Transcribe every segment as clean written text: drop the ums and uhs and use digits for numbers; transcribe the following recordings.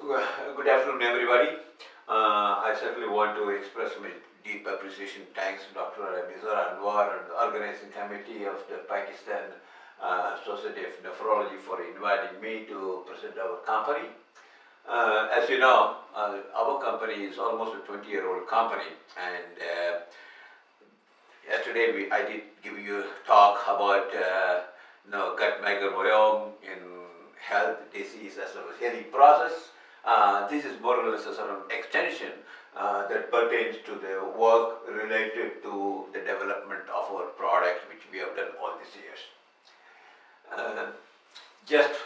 Good afternoon, everybody. I certainly want to express my deep appreciation, thanks to Dr. Nizar Anwar and the organizing committee of the Pakistan Society of Nephrology for inviting me to present our company. As you know, our company is almost a 20-year-old company, and yesterday I did give you a talk about gut microbiome in health, disease, as well as healing process. This is more or less a sort of extension that pertains to the work related to the development of our products, which we have done all these years. Just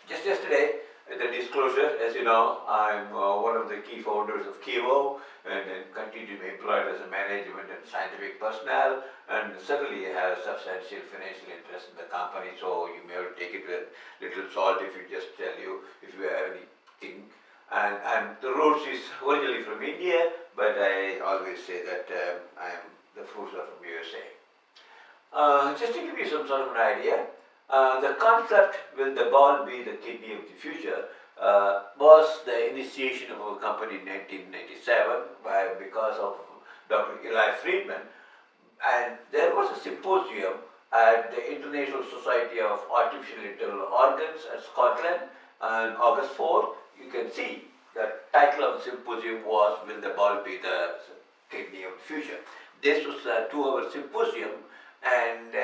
yesterday, the disclosure, as you know, I'm one of the key founders of Kibows and continue to be employed as a management and scientific personnel, and certainly have substantial financial interest in the company, so you may have to take it with little salt if you just tell you if you have anything. And the roots is originally from India, but I always say that the fruits are from USA. Just to give you some sort of an idea, the concept, will the ball be the kidney of the future, was the initiation of our company in 1997 because of Dr. Eli Friedman. And there was a symposium at the International Society of Artificial Internal Organs at Scotland on August 4th. You can see the title of the symposium was, Will the Ball Be the Kidney of the Future? This was a 2-hour symposium, and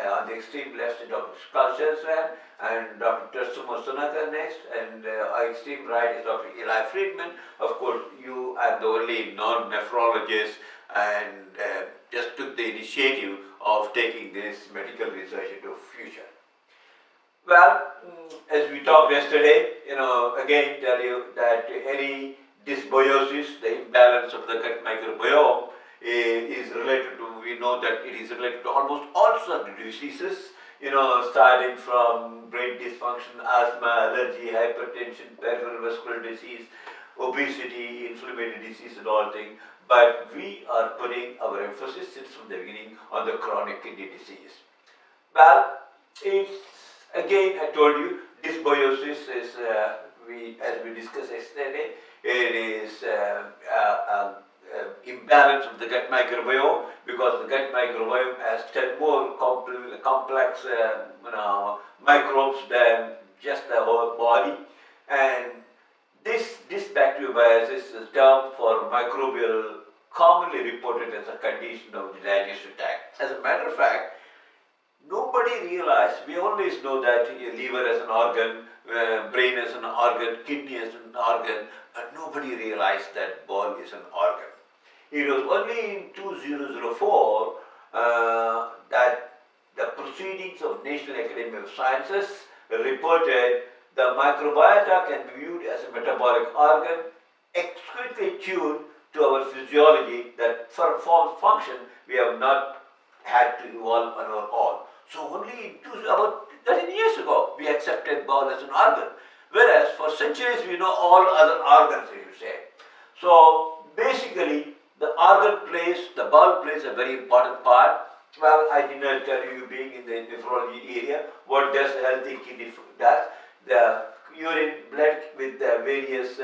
on the extreme left is Dr. Skalshansran and Dr. Tetsumo Sunaka next, and on the extreme right is Dr. Eli Friedman. Of course, you are the only non-nephrologist and just took the initiative of taking this medical research into future. Well, as we talked yesterday, again tell you that any dysbiosis, the imbalance of the gut microbiome, is related to, we know that it is related to almost all sorts of diseases, starting from brain dysfunction, asthma, allergy, hypertension, peripheral vascular disease, obesity, inflammatory disease and all things. But we are putting our emphasis since from the beginning on the chronic kidney disease. Well, it's, again, I told you, dysbiosis is, as we discussed yesterday, it is imbalance of the gut microbiome, because the gut microbiome has 10 more complex microbes than just the whole body. And this bacteriobiosis is a term for microbial, commonly reported as a condition of the digestive tract. As a matter of fact, nobody realized, we always know that liver as an organ, brain as an organ, kidney as an organ, but nobody realized that ball is an organ. It was only in 2004 that the proceedings of National Academy of Sciences reported the microbiota can be viewed as a metabolic organ, exquisitely tuned to our physiology, that for function we have not had to evolve on our own. So only about 13 years ago we accepted bowel as an organ, whereas for centuries we know all other organs, as you say. So basically the bowel plays a very important part. Well, I did not tell you, being in the nephrology area, what does healthy kidney does. The urine, blood with the various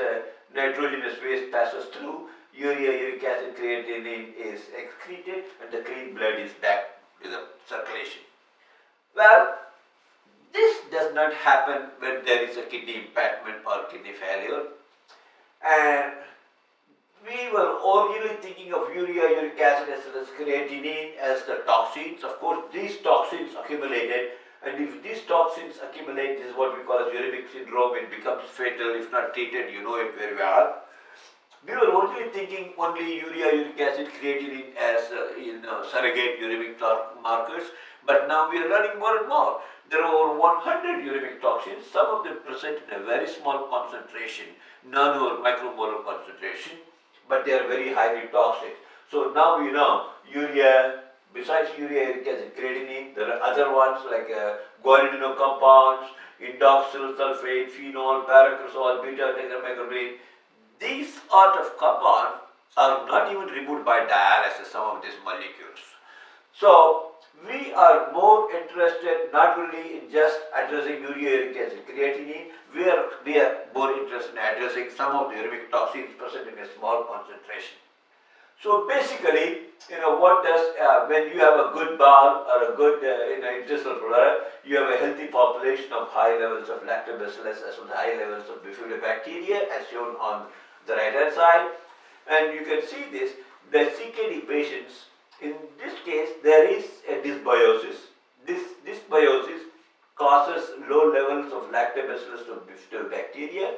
nitrogenous waste passes through, urea, uric acid, creatinine is excreted, and the clean blood is back to the circulation. Well, this does not happen when there is a kidney impairment or kidney failure. And we were originally thinking of urea, uric acid as well as creatinine as the toxins. Of course, these toxins accumulated, and if these toxins accumulate, this is what we call as uremic syndrome. It becomes fatal if not treated. You know it very well. We were originally thinking only urea, uric acid, creatinine as surrogate uremic markers, but now we are learning more and more. There are over 100 uremic toxins, some of them present in a very small concentration, nano or micromolar concentration, but they are very highly toxic. So now we know urea, besides urea, uric acid, creatinine, there are other ones like guanidino compounds, indoxyl sulfate, phenol, paracresol, beta-tetramethylamine. These sort of compounds are not even removed by dialysis, some of these molecules. So We are more interested not only in just addressing urea, uric acid, creatinine, we are more interested in addressing some of the uremic toxins present in a small concentration. So basically, what does, when you have a good bowel or a good intestinal flora, you have a healthy population of high levels of lactobacillus as well as high levels of bifidobacteria as shown on the right hand side. And you can see this, the CKD patients, in this case there is a dysbiosis. This dysbiosis causes low levels of lactobacillus or bifidobacteria.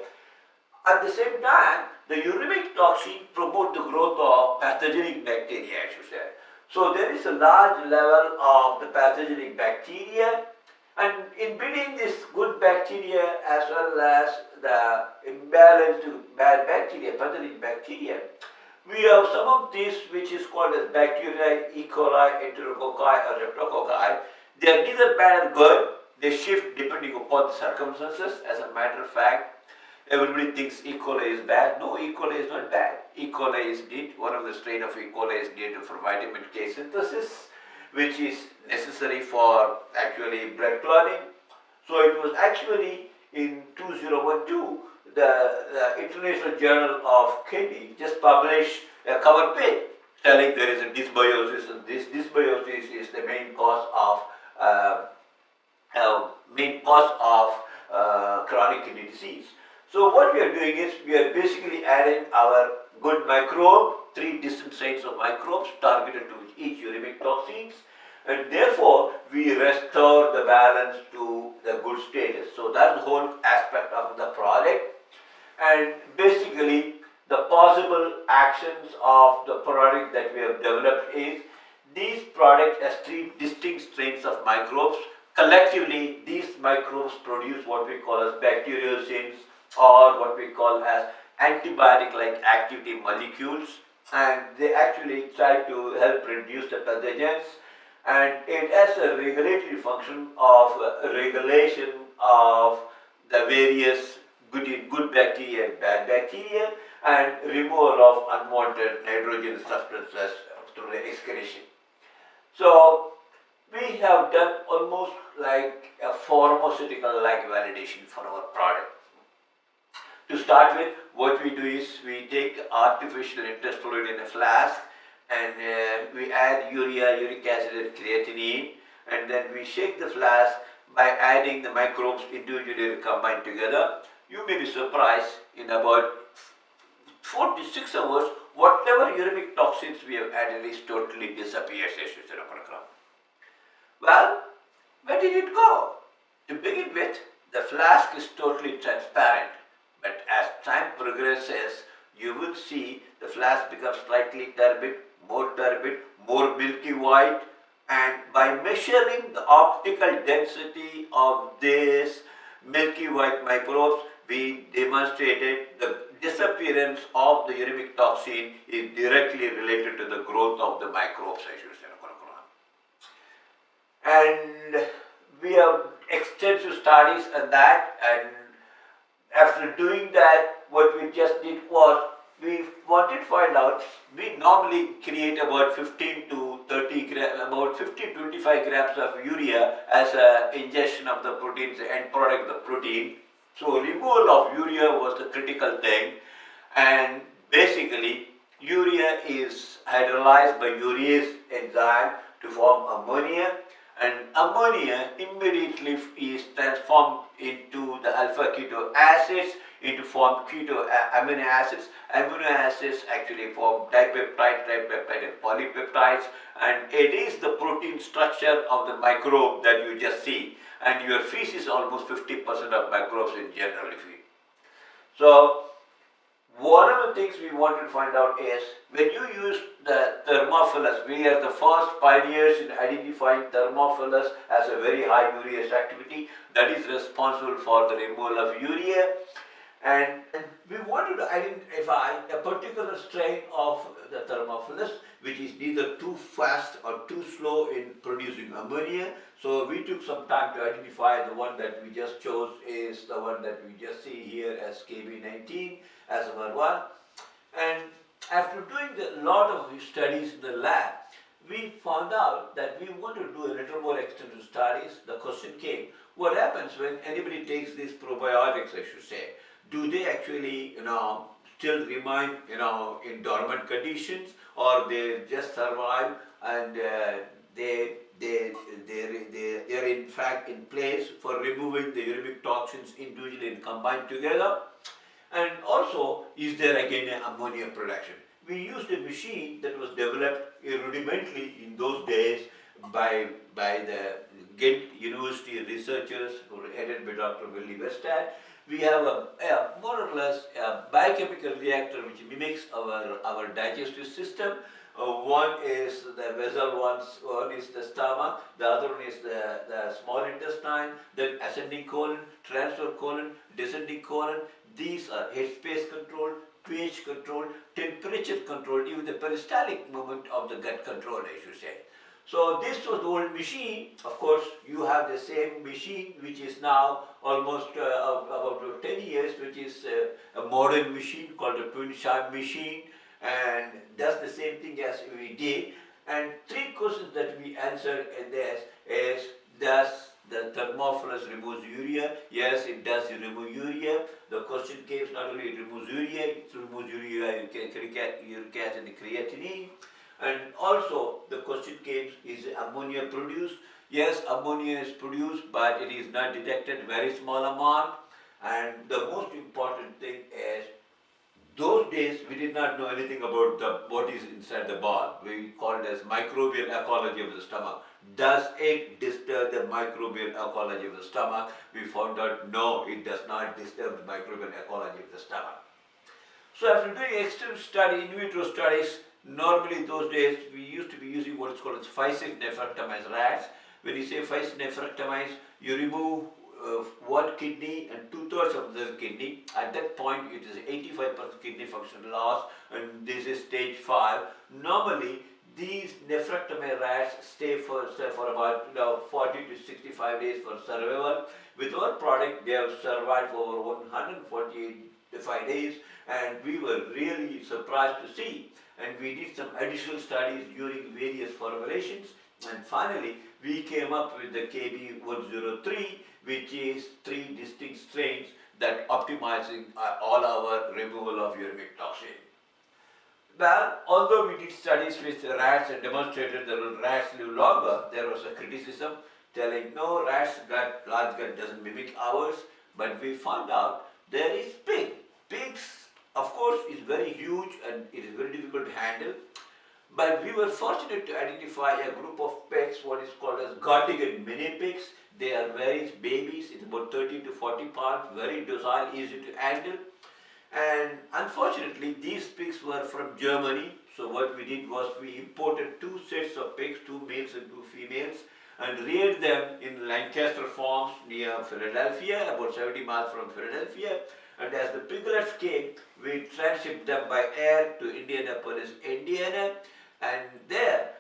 At the same time, the uremic toxin promote the growth of pathogenic bacteria, I should say. So there is a large level of the pathogenic bacteria, and in between this good bacteria as well as the imbalanced bad bacteria, pathogenic bacteria, we have some of these which is called as bacteria, E. coli, enterococci or streptococci. They are neither bad nor good. They shift depending upon the circumstances. As a matter of fact, everybody thinks E. coli is bad. No, E. coli is not bad. E. coli is needed. One of the strain of E. coli is needed for vitamin K synthesis, which is necessary for actually blood clotting. So it was actually in 2012, the International Journal of Kidney just published a cover page telling there is a dysbiosis, and this dysbiosis is the main cause of chronic kidney disease. So what we are doing is we are basically adding our good microbe, 3 distinct strains of microbes targeted to each uremic toxins, and therefore we restore the balance to the good status. So that's the whole aspect of the product, and basically the possible actions of the product that we have developed is these product has 3 distinct strains of microbes. Collectively, these microbes produce what we call as bacteriocins, or what we call as antibiotic-like activity molecules, and they actually try to help reduce the pathogens, and it has a regulatory function of regulation of the various good bacteria and bad bacteria, and removal of unwanted nitrogen substances through the excretion. So we have done almost like a pharmaceutical-like validation for our product. To start with, what we do is we take artificial interest fluid in a flask, and we add urea, uric acid and creatinine, and then we shake the flask by adding the microbes individually combined together. You may be surprised, in about 4 to 6 hours, whatever uremic toxins we have added is totally disappears. Well, where did it go? To begin with, the flask is totally transparent, but as time progresses, you will see the flask becomes slightly turbid, more milky white, and by measuring the optical density of this milky white microbes, we demonstrated the disappearance of the uremic toxin is directly related to the growth of the microbes, I should say. And we have extensive studies on that, and after doing that, what we just did was we wanted to find out, we normally create about 15 to 30 grams, about 50 to 25 grams of urea as an ingestion of the proteins, the end product of the protein. So removal of urea was the critical thing, and basically urea is hydrolyzed by urease enzyme to form ammonia, and ammonia immediately is transformed into the alpha keto acids into form keto amino acids. Amino acids actually form dipeptide, tripeptide and polypeptides, and it is the protein structure of the microbe that you just see, and your feces almost 50% of microbes in general if you. So one of the things we wanted to find out is, when you use the thermophilus, we are the first pioneers in identifying thermophilus as a very high urease activity that is responsible for the removal of urea, and we wanted to identify a particular strain of the thermophilus which is neither too fast or too slow in producing ammonia. So we took some time to identify. The one that we just chose is the one that we just see here as KB19 as number 1. And after doing a lot of studies in the lab, we found out that we want to do a little more extensive studies. The question came, what happens when anybody takes these probiotics, I should say? Do they actually, still remain, in dormant conditions, or they just survive and they, they, they are in fact in place for removing the uremic toxins individually and combined together? And also, is there again an ammonia production? We used a machine that was developed rudimentally in those days by the Ghent University researchers who were headed by Dr. Willy Westad. We have a more or less a biochemical reactor which mimics our digestive system. One is the vessel, one is the stomach, the other one is the small intestine, then ascending colon, transfer colon, descending colon. These are headspace control, pH control, temperature control, even the peristaltic movement of the gut control, I should say. So this was the old machine. Of course, you have the same machine which is now almost about 10 years, which is a modern machine called a twin shaft machine, and does the same thing as we did. And three questions that we answered in this is, does the thermophilus removes urea? Yes, it does remove urea. The question came, not only it removes urea, it removes urea, uric acid and creatinine. And also the question came, is ammonia produced? Yes, ammonia is produced, but it is not detected, very small amount. And the most important thing is, those days we did not know anything about what is inside the ball. We called it as microbial ecology of the stomach. Does it disturb the microbial ecology of the stomach? We found out no, it does not disturb the microbial ecology of the stomach. So after doing extensive study, in vitro studies, normally those days we used to be using what is called as 5-6 nephrectomized rats. When you say 5 nephrectomized, you remove one kidney and 2/3 of the kidney. At that point, it is 85% kidney function loss, and this is stage 5. Normally, these nephrectomy rats stay for about 40 to 65 days for survival. With our product, they have survived for over 145 days, and we were really surprised to see. And we did some additional studies during various formulations, and finally, we came up with the KB103, which is 3 distinct strains that optimizing all our removal of uremic toxin. Well, although we did studies with rats and demonstrated that rats live longer, there was a criticism telling no, rats' gut, large gut doesn't mimic ours, but we found out there is pig. Pigs, of course, is very huge and it is very difficult to handle. But we were fortunate to identify a group of pigs, what is called as Gordigan mini pigs. They are very babies, it's about 30 to 40 pounds, very docile, easy to handle. And unfortunately, these pigs were from Germany. So what we did was we imported 2 sets of pigs, 2 males and 2 females, and reared them in Lancaster farms near Philadelphia, about 70 miles from Philadelphia. And as the piglets came, we transshipped them by air to Indianapolis, Indiana. And there,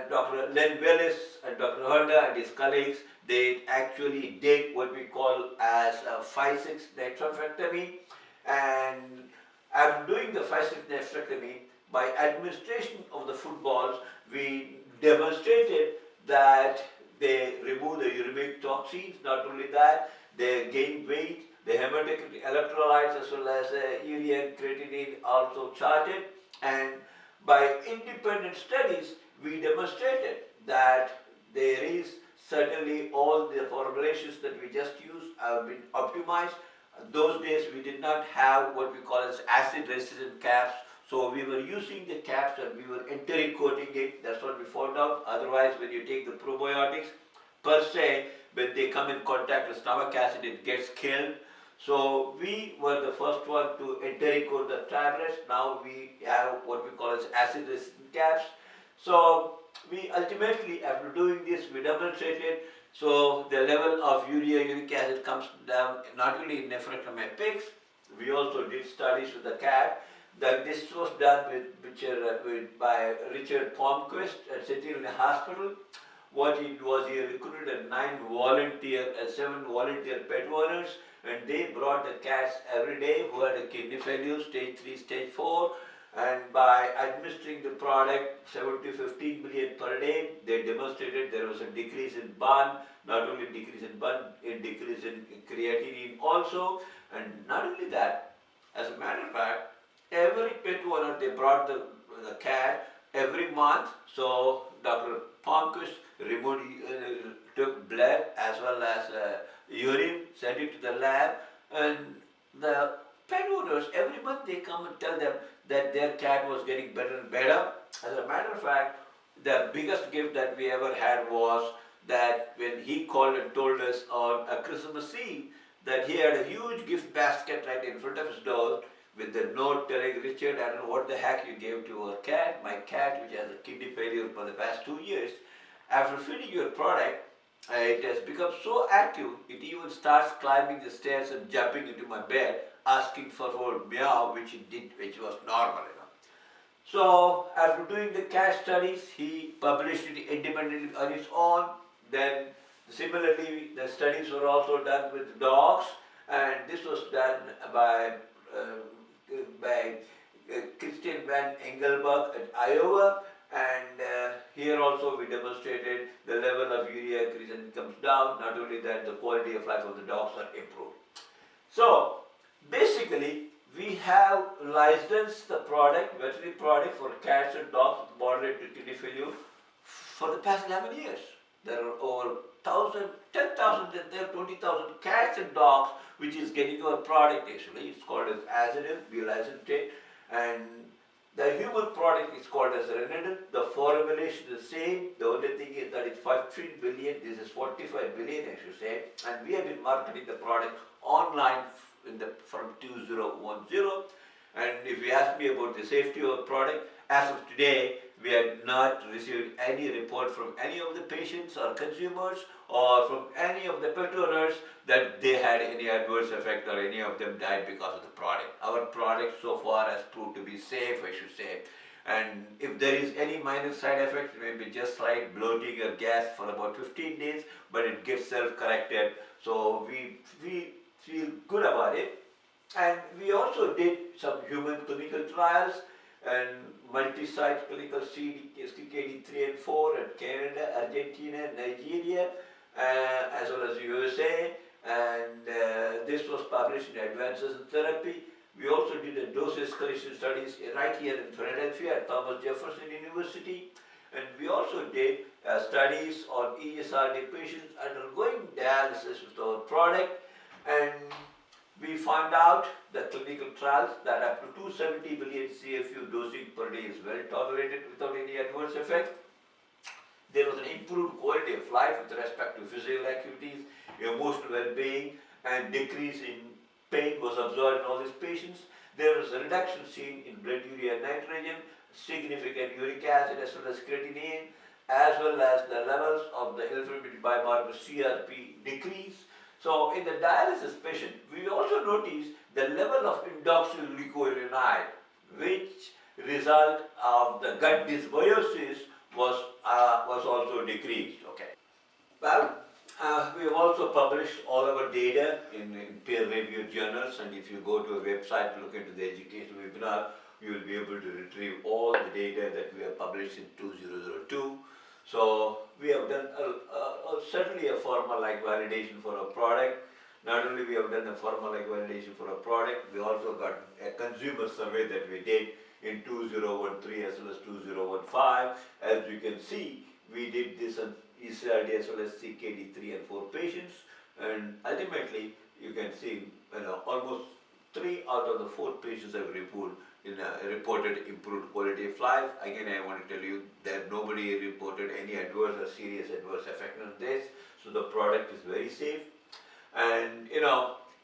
Dr. Len Willis and Dr. Honda and his colleagues, they actually did what we call as a 5-6 nephrectomy. And after doing the 5-6 nephrectomy, by administration of the footballs, we demonstrated that they remove the uremic toxins. Not only that, they gain weight, the hematocrit electrolytes as well as urea and creatinine also charted. And by independent studies, we demonstrated that there is certainly all the formulations that we just used have been optimized. Those days we did not have what we call as acid resistant caps, so we were using the caps and we were enteric coating it. That's what we found out. Otherwise, when you take the probiotics per se, when they come in contact with stomach acid, it gets killed. So we were the first one to enteric coat the tablets. Now we have what we call as acid resistant caps. So we ultimately, after doing this, we demonstrated, so the level of urea, uric acid comes down not only in nephrectomy pigs, we also did studies with the cat. This was done by Richard Palmquist at Centennial Hospital. What he did was he recruited 7 volunteer pet owners, and they brought the cats every day who had a kidney failure, stage 3, stage 4. And by administering the product 7 to 15 million per day, they demonstrated there was a decrease in burn, not only decrease in burn, a decrease in creatinine also. And not only that, as a matter of fact, every pet owner, they brought the cat every month. So Dr. Palmquist took blood as well as urine, sent it to the lab, and the pet owners, every month they come and tell them that their cat was getting better and better. As a matter of fact, the biggest gift that we ever had was that when he called and told us on a Christmas Eve that he had a huge gift basket right in front of his door with the note telling Richard, I don't know what the heck you gave to our cat, my cat which has a kidney failure for the past 2 years. After feeding your product, it has become so active, it even starts climbing the stairs and jumping into my bed, asking for word meow, which it did, which was normal. So after doing the cat studies, he published it independently on his own. Then similarly, the studies were also done with dogs, and this was done by Christian Van Engelberg at Iowa. And here also we demonstrated the level of urea creatinine comes down. Not only that, the quality of life of the dogs are improved. So basically, we have licensed the product, veterinary product for cats and dogs with moderate to kidney failure for the past 11 years. There are over 10,000, there are 20,000 cats and dogs which is getting our product actually. It's called as Azanil, we licensed it, and the human product is called as Renadin. The formulation is the same. The only thing is that it's 15 billion, this is 45 billion I should say, and we have been marketing the product online from 2010. And if you ask me about the safety of the product, as of today, we have not received any report from any of the patients or consumers or from any of the pet owners that they had any adverse effect or any of them died because of the product. Our product so far has proved to be safe, I should say. And if there is any minor side effects, maybe just slight bloating or gas for about 15 days, but it gets self-corrected. So we feel good about it. And we also did some human clinical trials and multi-site clinical CKD 3 and 4 in Canada, Argentina, Nigeria, as well as USA. And this was published in Advances in Therapy. We also did a dose escalation studies right here in Philadelphia at Thomas Jefferson University. And we also did studies on ESRD patients undergoing dialysis with our product. And we found out the clinical trials that up to 270 million CFU dosing per day is well tolerated without any adverse effect. There was an improved quality of life with respect to physical activities, emotional well-being, and decrease in pain was observed in all these patients. There was a reduction seen in blood urea nitrogen, significant uric acid as well as creatinine, as well as the levels of the inflammatory biomarker CRP decrease. So in the dialysis patient, we also noticed the level of indoxylglucuronide, which result of the gut dysbiosis was also decreased. Okay. Well, we have also published all our data in peer-reviewed journals, and if you go to a website and look into the educational webinar, you will be able to retrieve all the data that we have published in 2002. So we have done certainly a formal-like validation for a product. Not only we have done a formal-like validation for a product, we also got a consumer survey that we did in 2013 as well as 2015. As you can see, we did this on ESRD as well as CKD 3 and 4 patients, and ultimately you can see almost 3 out of the 4 patients have reported improved quality of life. Again, I want to tell you that nobody reported any adverse or serious adverse effect on this, so the product is very safe. And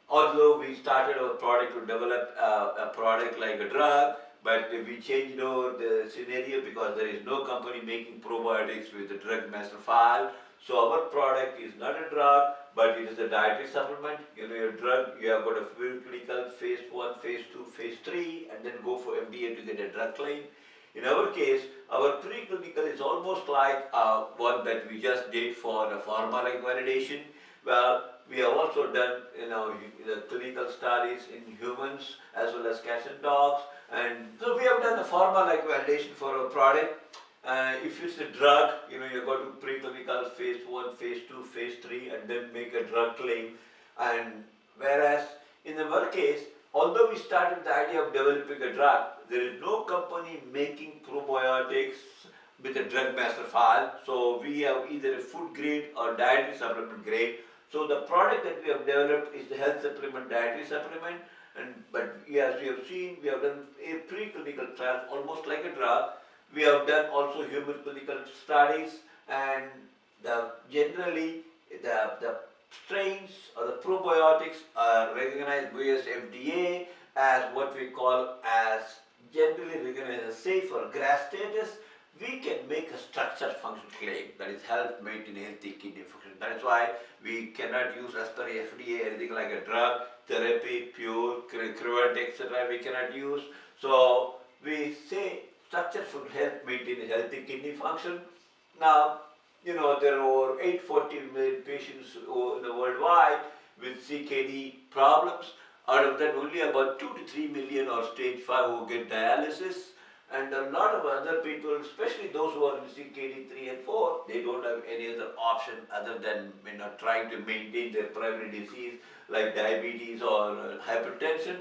although we started our product to develop a product like a drug, but we changed over the scenario because there is no company making probiotics with the drug master file. So our product is not a drug, but it is a dietary supplement. Your drug, you have got a full clinical phase 1, phase 2, phase 3, and then go for FDA to get a drug claim. In our case, our preclinical is almost like one that we just did for the pharma-like validation. Well, we have also done the clinical studies in humans as well as cats and dogs. And so we have done the pharma-like validation for a product. If it's a drug, you go to preclinical phase 1, phase 2, phase 3, and then make a drug claim. And whereas in our case, although we started the idea of developing a drug, there is no company making probiotics with a drug master file. So we have either a food grade or dietary supplement grade. So the product that we have developed is the health supplement, dietary supplement. But as we have seen, we have done a preclinical trials almost like a drug. We have done also human clinical studies, and generally the strains or the probiotics are recognized by US FDA as what we call as generally recognized as safe or GRAS status. We can make a structured function claim, that is help maintain healthy kidney function. That is why we cannot use as per FDA anything like a drug, therapy, pure, cryptic, etc. we cannot use. So we say structured function help maintain healthy kidney function. Now, there are over 840 million patients in the worldwide with CKD problems. Out of that, only about 2 to 3 million are stage 5 who get dialysis. And a lot of other people, especially those who are in CKD 3 and 4, they don't have any other option other than trying to maintain their primary disease like diabetes or hypertension.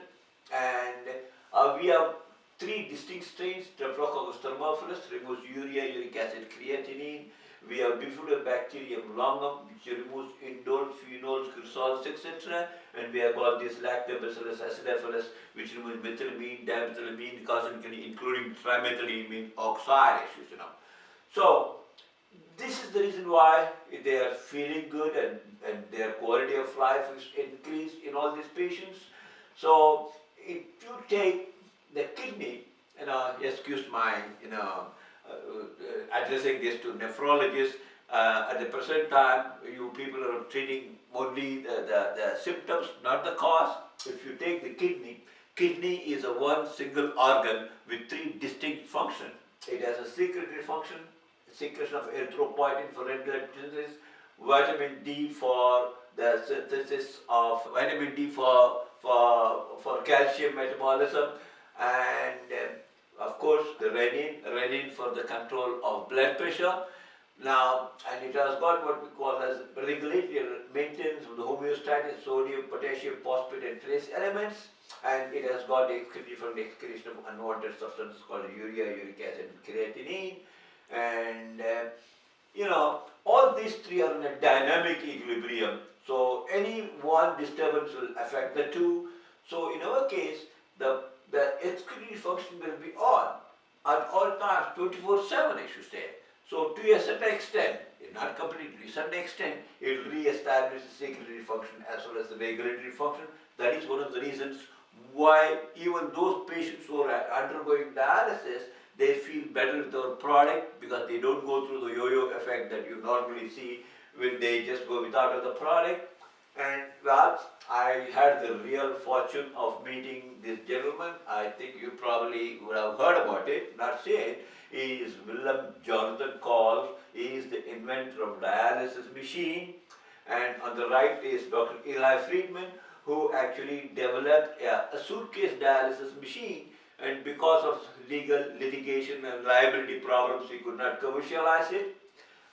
And we have 3 distinct strains. Streptococcus thermophilus removes urea, uric acid, creatinine. We have Bifidobacterium longum, which removes indoles, phenols, chrysols, etc. And we have got this Lactobacillus acidophilus, which removes methylamine, dimethylamine, including trimethylamine oxide issues. So this is the reason why they are feeling good and their quality of life is increased in all these patients. So if you take the kidney, excuse my, addressing this to nephrologists, at the present time, you people are treating only the symptoms, not the cause. If you take the kidney is a one single organ with 3 distinct functions. It has a secretory function, secretion of erythropoietin for red blood synthesis, vitamin D for the synthesis of vitamin D for calcium metabolism, and of course the renin for the control of blood pressure. Now, and it has got what we call as regulatory maintenance of the homeostasis, sodium, potassium, phosphate, and trace elements, and it has got excretion from the excretion of unwanted substances called urea, uric acid, and creatinine, and all these 3 are in a dynamic equilibrium. So any one disturbance will affect the 2. So in our case, the excretory function will be on at all times, 24/7, I should say. So to a certain extent, not completely, to a certain extent, it will re-establish the secretory function as well as the regulatory function. That is one of the reasons why even those patients who are undergoing dialysis, they feel better with our product because they don't go through the yo-yo effect that you normally see when they just go without the product. And well, I had the real fortune of meeting this gentleman. I think you probably would have heard about it, not seen. He is Willem Jonathan Calls. He is the inventor of dialysis machine. And on the right is Dr. Eli Friedman, who actually developed a suitcase dialysis machine. And because of legal litigation and liability problems, he could not commercialize it.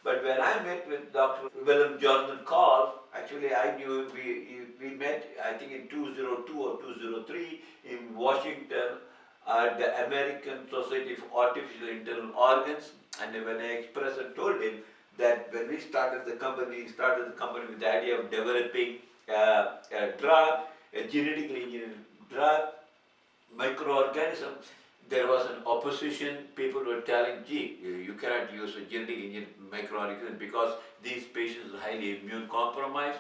But when I met with Dr. Willem Jonathan Call, actually I knew him, we met I think in 2002 or 2003 in Washington at the American Society for Artificial Internal Organs. And when I expressed and told him that when we started the company with the idea of developing a drug, a genetically engineered drug, microorganism, there was an opposition. People were telling, gee, you cannot use a genetic engineered microorganism because these patients are highly immune compromised.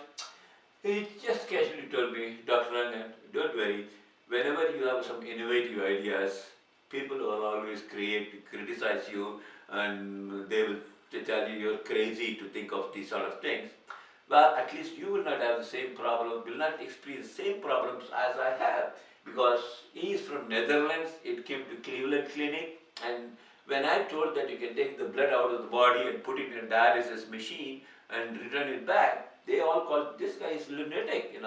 He just casually told me, Dr. Rangan, don't worry, whenever you have some innovative ideas, people will always criticize you, and they will tell you you're crazy to think of these sort of things. Well, at least you will not have the same problem, will not experience the same problems as I have, because he is from Netherlands. It came to Cleveland Clinic, and when I told that you can take the blood out of the body and put it in a dialysis machine and return it back, they all called this guy is lunatic,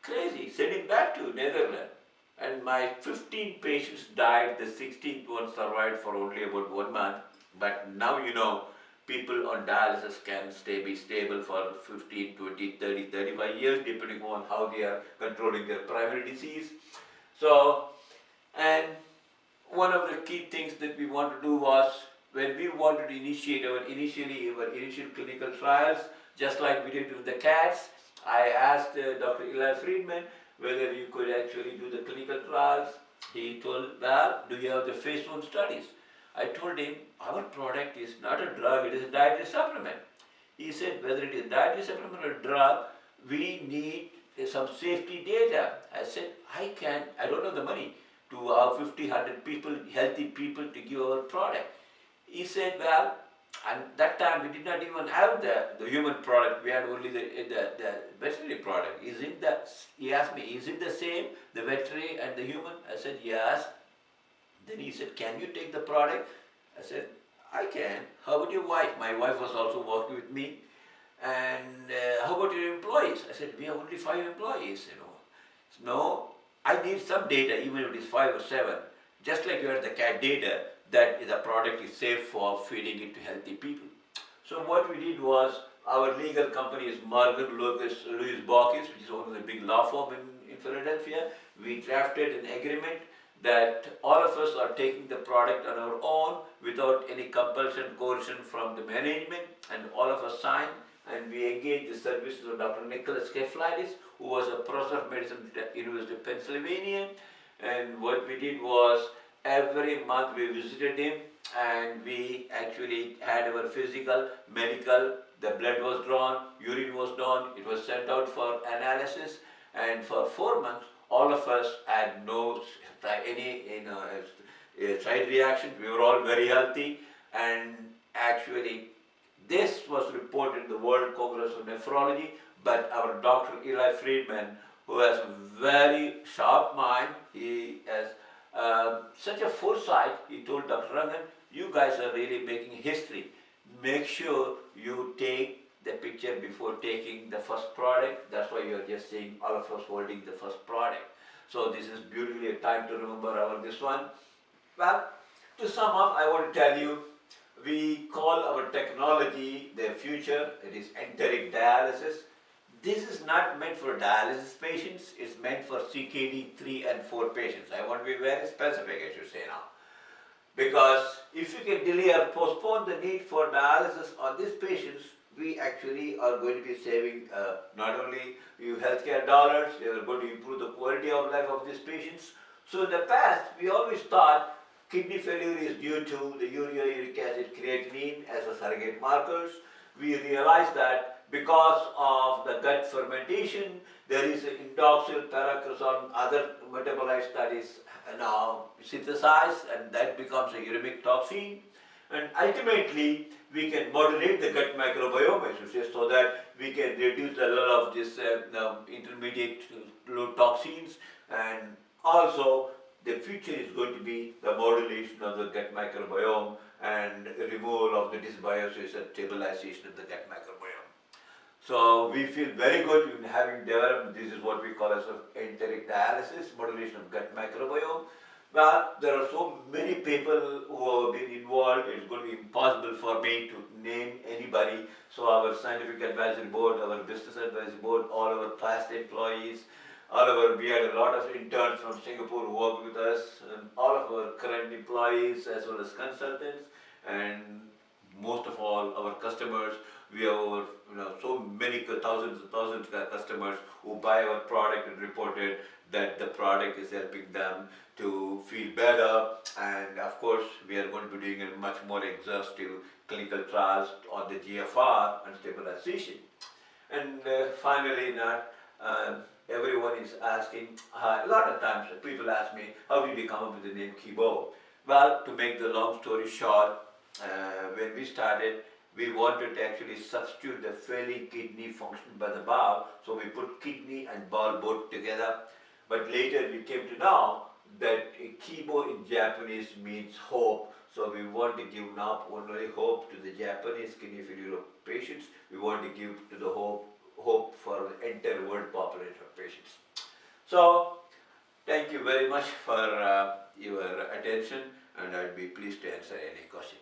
crazy, send him back to Netherlands. and my 15 patients died. The 16th one survived for only about 1 month. But now people on dialysis can be stable for 15, 20, 30, 35 years, depending on how they are controlling their primary disease. So, and one of the key things that we want to do was, when we wanted to initiate our initial clinical trials, just like we did with the cats, I asked Dr. Eli Friedman whether you could actually do the clinical trials. He told, well, do you have the phase 1 studies? I told him, our product is not a drug, it is a dietary supplement. He said, whether it is dietary supplement or drug, we need some safety data. I said, I don't have the money to our 50, 100 people, healthy people, to give our product. He said, well, and that time we did not even have the human product, we had only the veterinary product. He asked me, is it the same, the veterinary and the human? I said, yes. Then he said, can you take the product? I said, I can. How about your wife? My wife was also working with me. And how about your employees? I said, we have only 5 employees, No, I need some data, even if it is 5 or 7. Just like you had the cat data, that the product is safe for feeding it to healthy people. So what we did was, our legal company is Morgan Lewis Baucus, which is one of the big law firm in Philadelphia. We drafted an agreement that all of us are taking the product on our own without any compulsion, coercion from the management, and all of us signed, and we engaged the services of Dr. Nicholas Keflidis, who was a professor of medicine at the University of Pennsylvania. And what we did was, every month we visited him, and we actually had our physical, medical, the blood was drawn, urine was drawn, it was sent out for analysis, and for 4 months, all of us had no any side reactions. We were all very healthy, and actually this was reported in the World Congress of Nephrology. But our Dr. Eli Friedman, who has a very sharp mind, he has such a foresight, he told Dr. Rangan, you guys are really making history. Make sure you take the picture before taking the first product. That's why you are just seeing all of us holding the first product. So this is beautifully a time to remember this one. Well, to sum up, I want to tell you, we call our technology the future. It is enteric dialysis. This is not meant for dialysis patients, it's meant for CKD 3 and 4 patients. I want to be very specific, I should say now. Because if you can delay or postpone the need for dialysis on these patients, we actually are going to be saving not only you healthcare dollars, we are going to improve the quality of life of these patients. So in the past, we always thought kidney failure is due to the urea, uric acid, creatinine as a surrogate markers. We realized that because of the gut fermentation, there is an indoxyl, paracrosol, other metabolites that is now synthesized, and that becomes a uremic toxin. And ultimately, we can modulate the gut microbiome, I should say, so that we can reduce the level of this intermediate low toxins. And also, the future is going to be the modulation of the gut microbiome and removal of the dysbiosis and stabilization of the gut microbiome. So we feel very good in having developed, this is what we call as enteric dialysis, modulation of gut microbiome. Well, there are so many people who have been involved, it's going to be impossible for me to name anybody. So our scientific advisory board, our business advisory board, all our past employees, we had a lot of interns from Singapore who worked with us, and all of our current employees as well as consultants, and most of all our customers. We have over so many thousands and thousands of customers who buy our product and reported that the product is helping them to feel better. And of course, we are going to be doing a much more exhaustive clinical trials on the GFR and stabilization. And finally, everyone is asking, a lot of times people ask me, how did you come up with the name Kibows? Well, to make the long story short, when we started, we wanted to actually substitute the failing kidney function by the bowel, so we put kidney and bowel both together. But later we came to know that Kibo in Japanese means hope, so we want to give not only hope to the Japanese kidney failure patients, we want to give to the hope for the entire world population of patients. So Thank you very much for your attention, and I'll be pleased to answer any question.